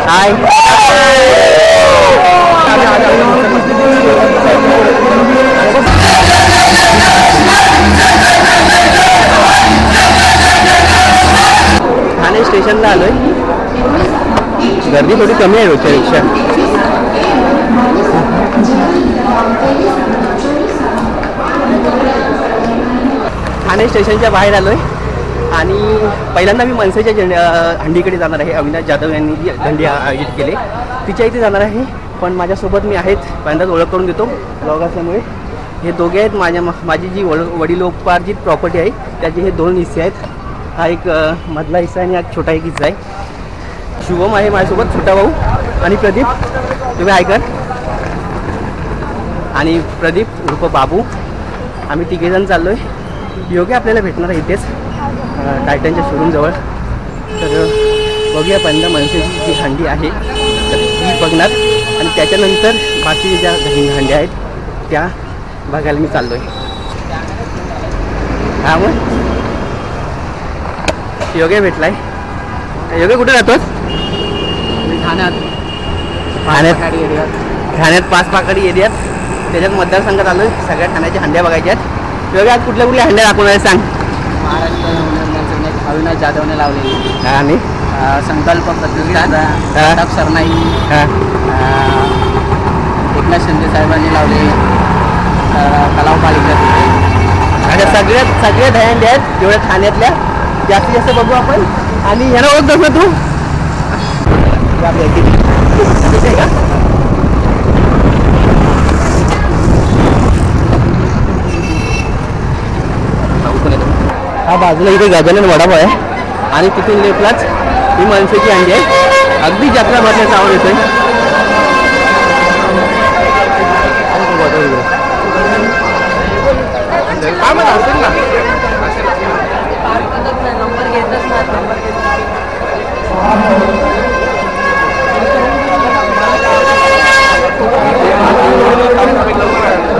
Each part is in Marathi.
हाय ठाणे स्टेशनला आलोय. गर्दी थोडी कमी आहे रोजच्या पेक्षा. ठाणे स्टेशनच्या बाहेर आलोय आणि पहिल्यांदा मी मनसेच्या हंडीकडे जाणार आहे. अविनाश जाधव यांनी जी हंडी आयोजित केली तिच्या इथे जाणार आहे. पण माझ्यासोबत मी आहेत, पहिल्यांदाच ओळख करून देतो ब्लॉग असल्यामुळे. हे दोघे आहेत माझी जी वडिलोपार्जित प्रॉपर्टी आहे त्याचे हे 2 हिस्से आहेत. हा एक मधला हिस्सा आणि हा छोटा एक हिस्सा आहे. शुभम आहे माझ्यासोबत, छोटा भाऊ, आणि प्रदीप तुम्ही ऐकत, आणि प्रदीप उर्फ बाबू. आम्ही तिघेजण चाललो आहे. योग्य आपल्याला भेटणार आहे इथेच टायटनच्या शोरूमजवळ. तर बघूया पहिल्यांदा मनसेची जी हंडी आहे तर ती बघणार आणि त्याच्यानंतर बाकी ज्या हंड्या आहेत त्या बघायला मी चाललो आहे. हा मग योग्य भेटलाय. योग्य कुठे राहतोस? ठाण्यात पाचपाकडी एरियात त्याच्यात मतदारसंघात आलो. सगळ्या ठाण्याच्या हंड्या बघायच्या आहेत. योग्य आज कुठल्या हंड्या दाखवणार आहे सांग? महाराष्ट्र अविनाश जाधवने लावलेली आणि संकल्प प्रतिष्ठान सरनाई एकनाथ शिंदे साहेबांनी लावले तलाव पालिका. अशा सगळ्या दह्यांड्या आहेत जेवढ्या ठाण्यातल्या. जास्तीत जास्त बघू आपण. आणि ह्याला ओळखतोस ना तू? हा बाजूला इथे गजानन वडापाव आहे आणि तिथून लेफ्टलाच ही मनसेची हंडी आहे. अगदी जत्रा भरण्याचा आवाज येतोय.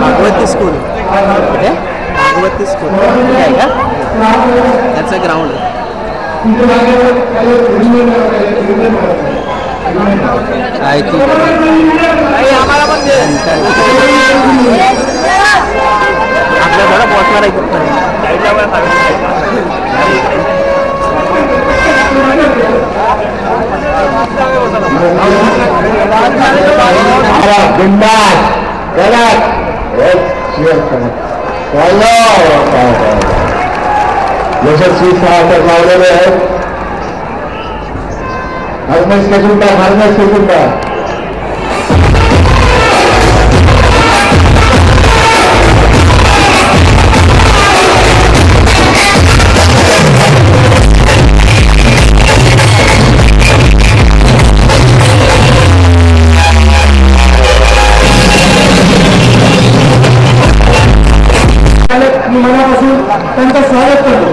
भागवती स्कूल, भागवती स्कूल आहे का? त्याचं ग्राउंड आहे की आपल्या जरा पोचणार यशस्वी सहायता लावलेले आहेत. हरमेश केसुंटा मनापासून त्यांचं स्वागत करतो.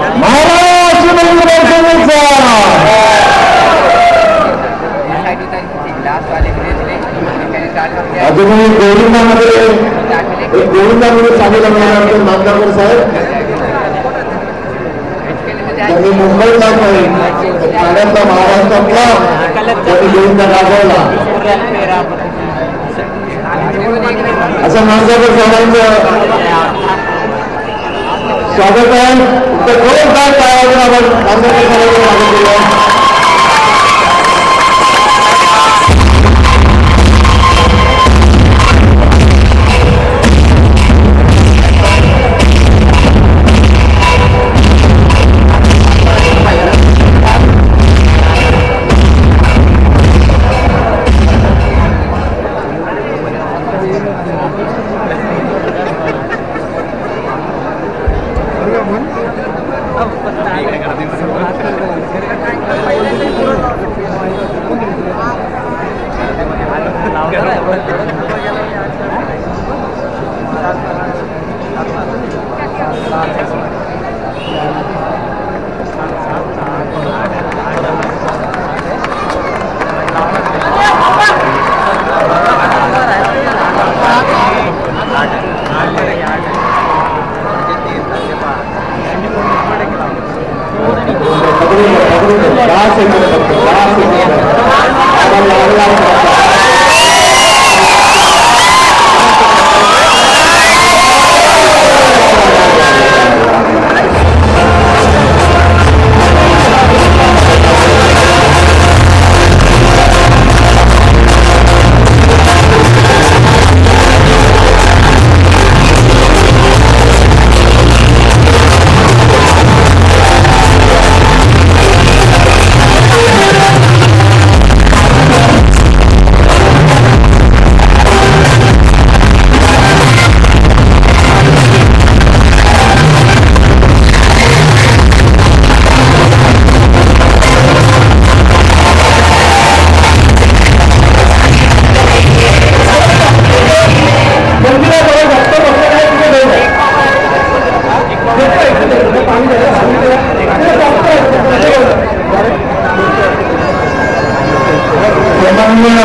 अजूनही गोविंदामध्ये सामील होणारे नामदार साहेब त्यांनी मुंबईला ठाण्यातला महाराष्ट्रातला त्यांनी गोविंदा राबवला असं नामदार साहेबांचं स्वागत आहे. तर जोरदार टाळ्या आपण नामदार साहेबांचं स्वागत केलं. सन्माननीय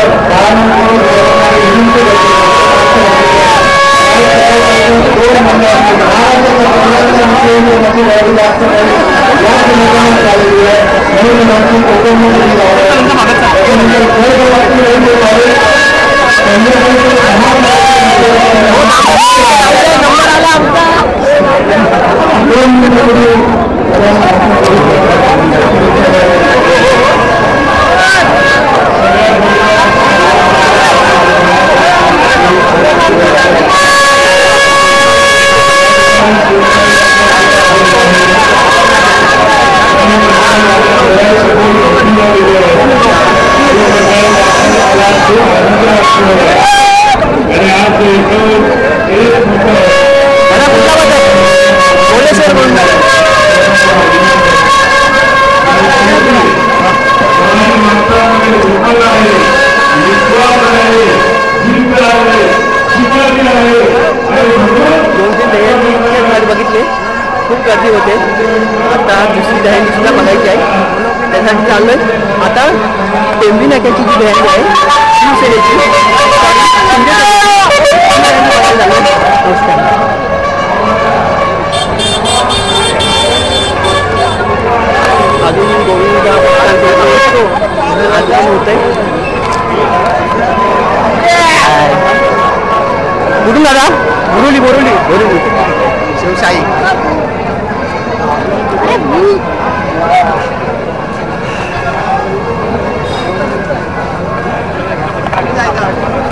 बघितले खूप गर्दी होते. आता दुसरी दहीहंडी सुद्धा बघायची आहे, त्यासाठी चाललोय. आता टेंबी नाक्याची जी दहीहंडी आहे शिवसेनेची अजून गोविंद होत आहे. कुठून दादा? बोरुली बोरुली बोरुली शिवशाही.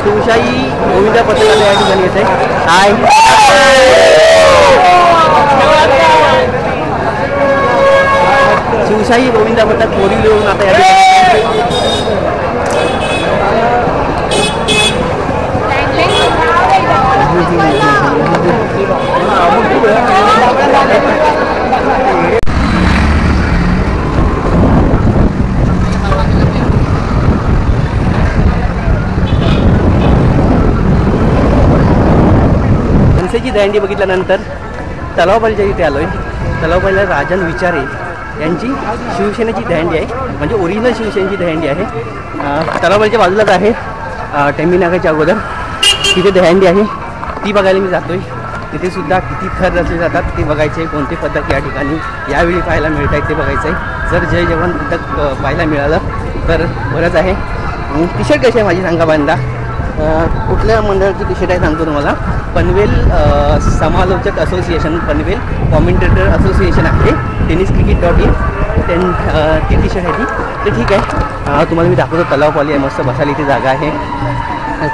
शिवशाही गोविंदा पथकाला या ठिकाणी येते. हाय शिवशाही गोविंदा पथक बोरिवली येऊन आता या ठिकाणी मनसेची दहीहंडी बघितल्यानंतर तलावपालीच्या इथे आलोय. तलावपालीला राजन विचारे यांची शिवसेनेची दहीहंडी आहे, म्हणजे ओरिजिनल शिवसेनेची दहीहंडी आहे. तलावपालीच्या बाजूलाच आहे, टेंबी नाक्याच्या अगोदर तिथे दहीहंडी आहे, ती बघायला मी जातोय. तिथे सुद्धा किती थर रचले जातात ते बघायचे, कोणते पथक या ठिकाणी यावेळी पाहायला मिळत आहेत ते बघायचं आहे. जर जय जवान पथक पाहायला मिळालं तर बरंच आहे. टी शर्ट कशी आहे माझी सांगा बांधा. कुठल्या मंडळाची टी शर्ट आहे सांगतो तुम्हाला. पनवेल समालोचक असोसिएशन, पनवेल कॉमेंटेटर असोसिएशन आहे, tenniscricket.in ती टी शर्ट आहे ती. ते ठीक आहे, तुम्हाला मी दाखवतो. तलावपाली आहे, मस्त बसायला इथे जागा आहे.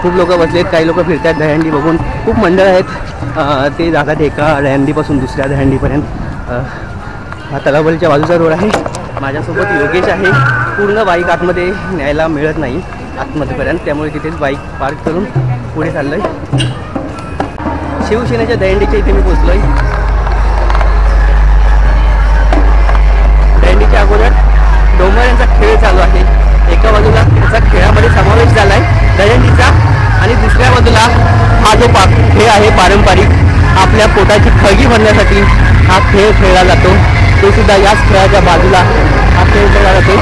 खूप लोक बसलेत, काही लोक फिरतात दहीहंडी बघून. खूप मंडळ आहेत, ते जातात एका दहीहंडीपासून दुसऱ्या दहीहंडीपर्यंत. हा तलावपालीच्या बाजूचा रोड आहे. माझ्यासोबत योगेश आहे. पूर्ण बाईक आतमध्ये न्यायला मिळत नाही आतमध्येपर्यंत, त्यामुळे तिथेच बाईक पार्क करून पुढे चाललो आहे. शिवसेनेच्या दहीहंडीच्या इथे मी पोचलो आहे. दहीहंडीच्या अगोदर डोंबऱ्यांचा खेळ चालू आहे. एका बाजूला त्याचा खेळामध्ये समावेश झाला आहे दहीहंडीचा, आणि दुसऱ्या बाजूला हा जो खेळ आहे पारंपरिक, आपल्या पोटाची खळगी भरण्यासाठी हा खेळ खेळला जातो. तो सुद्धा याच खेळाच्या बाजूला हा खेळ खेळला जातो.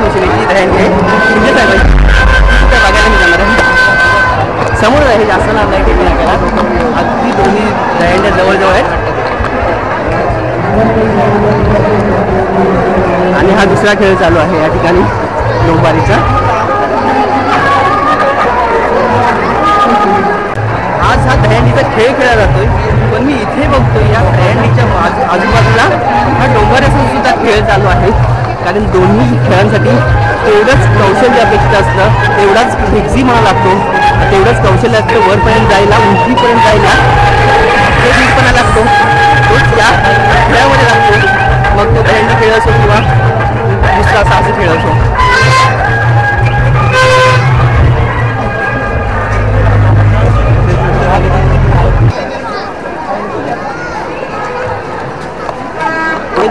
शिवसेनेची दहंडी आहे शिंदे साहेबांची, त्या बघायला मी जाणार आहे. समोर आहे, जास्त लांब नाही टेबल नाक्याला, अगदी दोन्ही दहंड्या जवळजवळ आहेत. आणि हा दुसरा खेळ चालू आहे या ठिकाणी लोंबारीचा. आज हा दहंडीचा खेळ खेळला जातोय, पण मी इथे बघतोय या दहंडीच्या आजूबाजूला हा डोंगराचा सुद्धा खेळ चालू आहे. कारण दोन्ही खेळांसाठी तेवढंच कौशल्य अपेक्षित असतं, तेवढाच फिक्सी म्हणा लागतो, तेवढंच कौशल्य असतं वरपर्यंत जायला, उंचीपर्यंत जायला ते दीडपणा लागतो, तोच या खेळामध्ये लागतो. मग तो दहंडी खेळ असो किंवा दुसरा साहसी खेळ असो.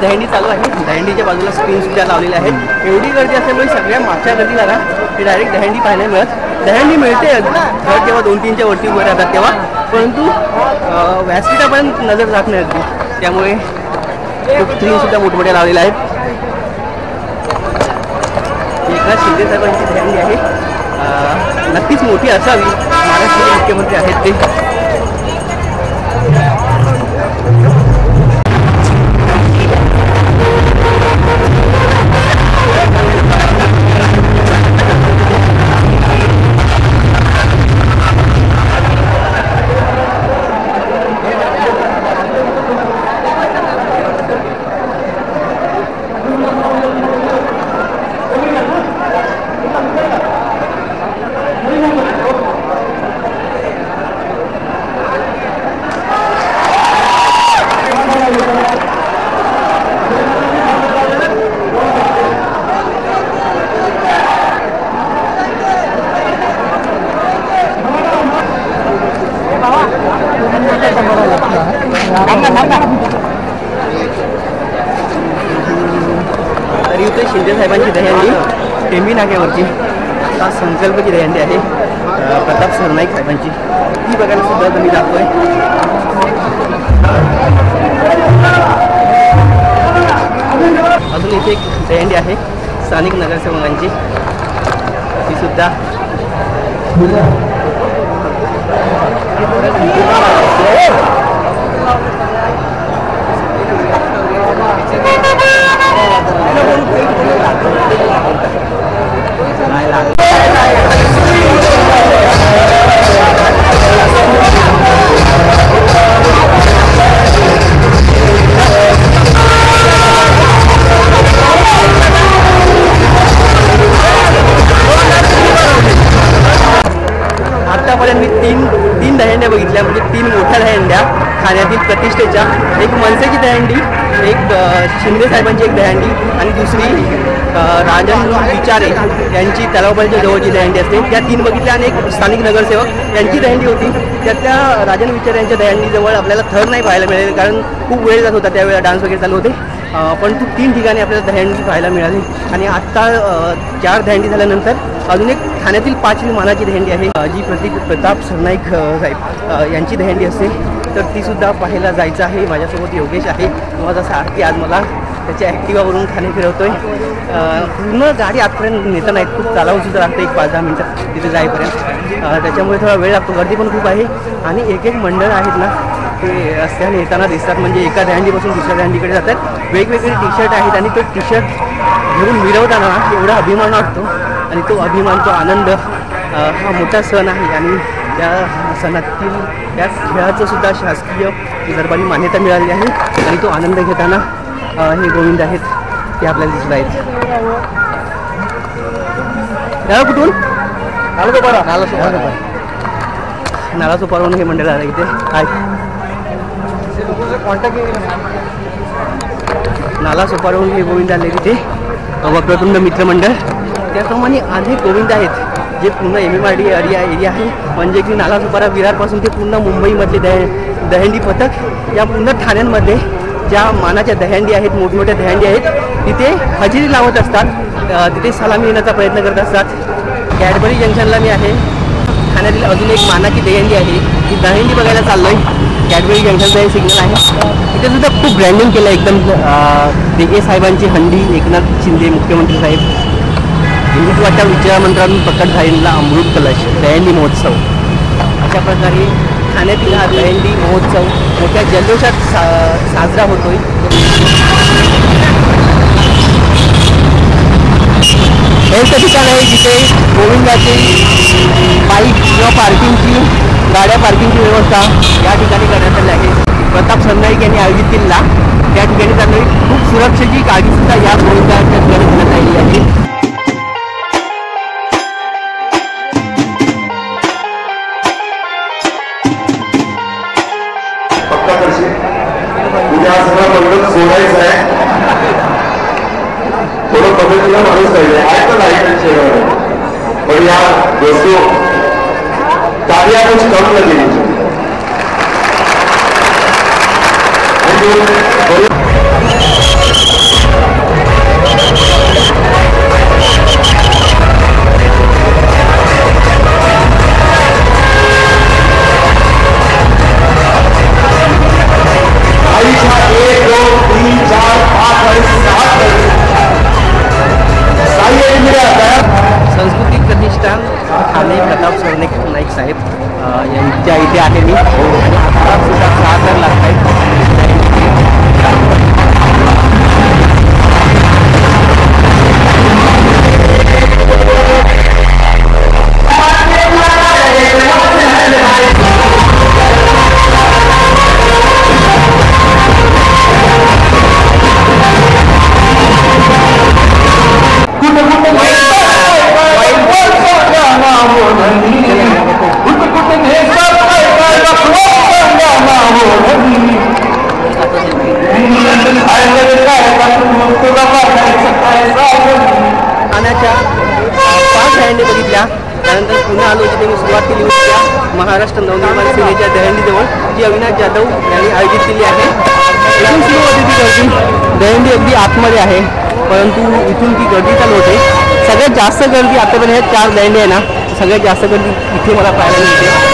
दहंडी चालू आहे, दहंडीच्या बाजूला स्क्रीन सुद्धा लावलेले आहेत. एवढी गर्दी असल्यामुळे सगळ्या मागच्या गर्दीला ना ते डायरेक्ट दहंडी पाहायला मिळत. दहंडी मिळते घर जेव्हा 2-3च्या वरती उभं राहतात तेव्हा, परंतु व्यासपीठापर्यंत नजर जात नाही अगदी, त्यामुळे स्क्रीन सुद्धा मोठमोठ्या लावलेल्या आहेत. एकनाथ शिंदे साहेबांची दहंडी आहे, नक्कीच मोठी असावी, महाराष्ट्राचे मुख्यमंत्री आहेत ते. तरी इथे शिंदे साहेबांची दहंडी टेंबी नाक्यावरची संकल्पची दहंडी आहे, प्रताप सरनाईक साहेबांची, ती बघायला सुद्धा मी जातोय. अजून इथे एक दहंडी आहे स्थानिक नगरसेवकांची, ती सुद्धा आत्तापर्यंत मी तीन दहंड्या बघितल्या, म्हणजे 3 मोठ्या दहंड्या ठाण्यातील प्रतिष्ठेच्या. एक मनसेची दहंडी, एक शिंदे साहेबांची एक दहंडी आणि दुसरी राजन विचारे यांची तलावपालच्या जवळची दहंडी असते. त्या 3 बघितल्या. आणि एक स्थानिक नगरसेवक यांची दहंडी होती, त्यातल्या राजन विचारे यांच्या दहंडीजवळ आपल्याला थर नाही पाहायला मिळेल, कारण खूप वेळ जात होता, त्यावेळेला डान्स वगैरे चालू होते. परंतु 3 ठिकाणी आपल्याला दहंडी पाहायला मिळाली. आणि आत्ता 4 दहंडी झाल्यानंतर अजून एक ठाण्यातील 5वी मानाची दहंडी आहे, जी प्रताप सरनाईक साहेब यांची दहंडी असते, तर तीसुद्धा पाहायला जायचं आहे. माझ्यासोबत योगेश आहे, माझा सारखी आज मला त्याच्या ॲक्टिवावरून ठाणे फिरवतो आहे. पूर्ण गाडी आतपर्यंत नेता नाहीत, खूप चालावंसुद्धा लागतं, 1-5-10 मिनटं तिथे जाईपर्यंत, त्याच्यामुळे थोडा वेळ लागतो. गर्दी पण खूप आहे. आणि एक मंडळ आहेत ना, ते रस्त्याने येताना दिसतात, म्हणजे एका दहंडीपासून दुसऱ्या दहंडीकडे जातात. वेगवेगळे टी-शर्ट आहेत आणि तो टी-शर्ट घेऊन मिरवताना एवढा अभिमान वाटतो. आणि तो अभिमान, तो आनंद, हा मोठा सण आहे. आणि त्या सणातील त्या खेळाचं सुद्धा शासकीय दरबारी मान्यता मिळाली आहे. आणि तो आनंद घेताना हे गोविंद आहेत, ते आपल्याला दिसत आहेत. त्याला कुठून नालासोपारावरून हे मंडळ आलं इथे. नालासोपारावरून हे गोविंद आले तिथे, वक्रतुंड मित्रमंडळ. त्याप्रमाणे अनेक गोविंद आहेत जे पूर्ण MMRD एरिया आहे, म्हणजे की नालासोपारा विरारपासून ते पूर्ण मुंबईमधले दहंडी पथक या पूर्ण ठाण्यांमध्ये ज्या मानाच्या दहंडी आहेत, मोठमोठ्या दहंडी आहेत, तिथे हजेरी लावत असतात, तिथे सलामी येण्याचा प्रयत्न करत असतात. कॅडबरी जंक्शनला मी आहे, ठाण्यातील अजून एक मानाची दहंडी आहे, ती दहंडी बघायला चाललो आहे. कॅडबरी जंक्शनचं हे सिग्नल आहे, तिथे सुद्धा खूप ब्रँडिंग केलं एकदम. DK साहेबांची हंडी, एकनाथ शिंदे मुख्यमंत्री साहेब, हिंदुत्वाच्या विचारमंत्रातून प्रकट झालेला अमृत कलश दहीहंडी महोत्सव. अशा प्रकारे ठाण्यातील हा दहीहंडी महोत्सव मोठ्या जल्लोषात साजरा होतोय. हे असं ठिकाण आहे जिथे गोविंदाची बाईक किंवा गाड्या पार्किंगची व्यवस्था या ठिकाणी करण्यात आली आहे. प्रताप सरनाईक यांनी आयोजित केलेला त्या ठिकाणी चांगली खूप सुरक्षेची काळजीसुद्धा या गोविंदाच्या ठिकाणी घेण्यात आलेली आहे. उद्या सगळं मंडप सोडायचं आहे. थोडं पद्धतीला माणूस पाहिजे ऐकत पण या दोस्तों कार्य कुछ कम लगेगी. सांस्कृतिक प्रतिष्ठान ठाणे प्रताप सरनाईक साहेब यांच्या इथे आहे मी आणि आता सुद्धा 6,000 लागत आहेत. ठाण्याच्या 5 दहीहंडी बघितल्या. त्यानंतर पुन्हा आलो जिथे मी सुरुवात केली होती त्या महाराष्ट्र नवनिर्माण सेनेच्या दहीहंडीजवळ जी अविनाश जाधव यांनी आयोजित केली आहे. इथून सुरू होती ती गर्दी. दहीहंडी अगदी आतमध्ये आहे परंतु इथून ती गर्दी चालू होते. सगळ्यात जास्त गर्दी आतापर्यंत ह्या 4 दहीहंडी आहे ना, सगळ्यात जास्त गर्दी इथे मला पाहायला मिळते.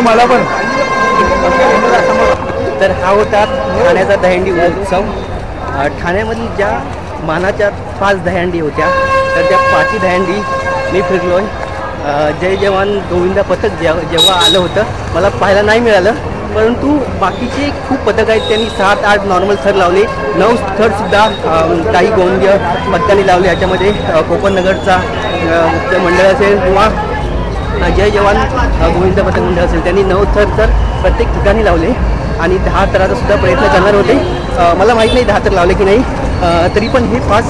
मला पण तर हा होता ठाण्याचा दहीहंडी उत्सव. ठाण्यामधील ज्या मानाच्या 5 दहीहंडी होत्या तर त्या 5ही दहीहंडी मी फिरलो आहे. जय जवान गोविंदा पथक जेव्हा आलं होतं मला पाहायला नाही मिळालं परंतु बाकीचे खूप पथक आहेत. त्यांनी 7-8 नॉर्मल थर लावले, 9 थरसुद्धा काही गोविंद पथकांनी लावले. याच्यामध्ये कोकणनगरचा मुख्य मंडळ असेल किंवा जय जवान गोविंद पथक मंडळ असेल त्यांनी 9 थर तर प्रत्येक ठिकाणी लावले आणि 10 थराचा सुद्धा प्रयत्न करणार होते. मला माहीत नाही 10 थर लावले की नाही, तरी पण हे 5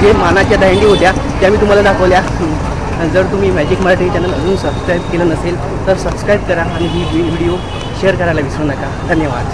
जे मानाच्या दहीहंडी होत्या त्या मी तुम्हाला दाखवल्या. जर तुम्ही मॅजिक मराठी चॅनल अजून सबस्क्राईब केलं नसेल तर सबस्क्राईब करा आणि ही व्हिडिओ शेअर करायला विसरू नका. धन्यवाद.